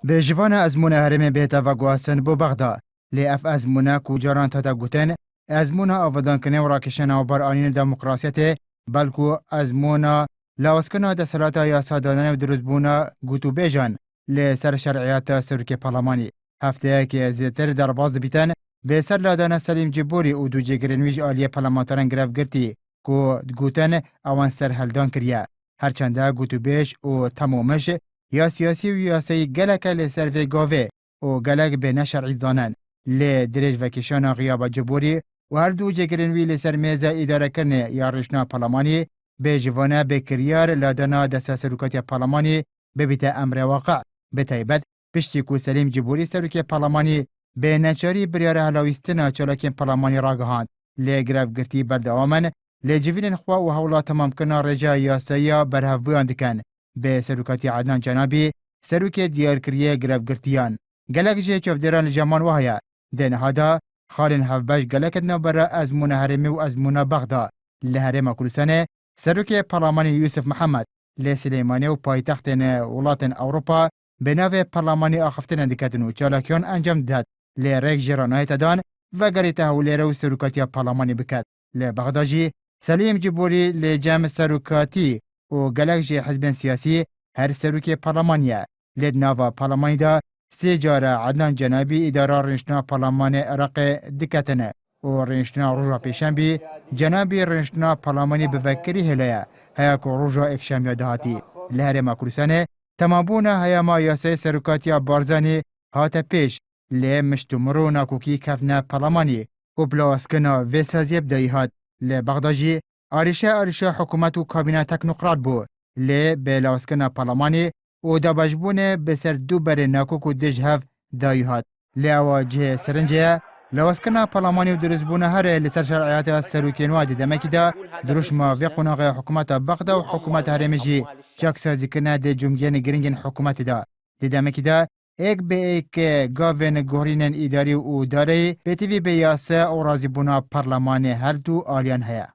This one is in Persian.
به جوان ازمون هرم بیتا و گوهستن بو بغدا لی اف ازمونه کو جاران تاتا گوتن ازمونه آودان کنه و راکشن و بر آنین دموکراسیت بلکو ازمونه لاوسکنا دسلاتا یا سادانه و دروزبونه گوتو بیجان لی سر شرعیات سرک پارلمانی هفته که زیتر در باز بیتن به سر لادان سلیم جبوری و دو جگرنویج آلیه پارلمانتارن گرف گرتی کو گوتن اوان سر هلدان کریه هرچنده گوتو بیش و تمامش یا سیاسی و یاسی گلک لسر وی گاوه و گلک به نشرعی زانن لی درج و کشان غیاب جبوری و هر دو جگرنوی لسر میزه اداره کرنه یا رشنا پارلمانی به جوانه به کریار لادنا دست سروکاتی پارلمانی ببیت امر واقع به تایبت پشتی کو سلیم جبوری سروک پارلمانی به نچاری بریار هلاویستنا چالاکین پارلمانی راگهاند لی گرف گرتی بردوامن لی جوین خوا و حولا تمام کنا رجا یاسیا برهف بیان دکن به سروکاتی عدنان جنابی سروک دیار کریه گرف گرتیان گلک جه چوفدران جمان وحیا دین هادا خالن هفباش گلکت نوبرا ازمون هرمی و ازمون بغدا لهرم کلسانه سروک پارلمانی یوسف محمد لی سلیمانی و پایتخت ولات اوروپا به نوع پارلمانی آخفتن دکتن و چالاکیان انجام داد لی ریک جرانای تدان و گری تحولیره و سروکاتی پارلمانی بکد لی بغداجی سلیم جبوری لی جمع سروکاتی و گلک جه حزب سیاسی هر سروک پارلمانیه لید ناوا پارلمانی دا سی جاره عدنان جنابی اداره رنشنا پارلمان عراق دکتنه و رنشنا روژا پیشنبی جنابی رنشنا پارلمانی بفکری هلیه هیا که روژا اکشمی دهاتی لهر مکروسانه تمامبونه هیا ما یاسه سروکاتی بارزانی هات پیش لی مشتمرو ناکوکی کفنه پارلمانی و بلاسکنا ویسازی بدهی هات لی بغداجی آریشه حکومت و کابینه تکنوقرات بو لی به لاسکنا پارلمانی و دابجبونه بسر دو بر ناکوک و دجهف دایهات لی اواجه سرنجه لاسکنا پارلمانی و درزبونه هر لسر شرعیات سروکین وادی دمکی دا دروش ما وی قناغ حکومت بغدا و حکومت هرمجی چاک سازی کنه ده جمگین گرنگین حکومت دا دمکی دا ایک به ایک گاوین گورینن اداری و داری به تیوی بیاسه و رازی بونا پارلمانی هر دو آلیان هیا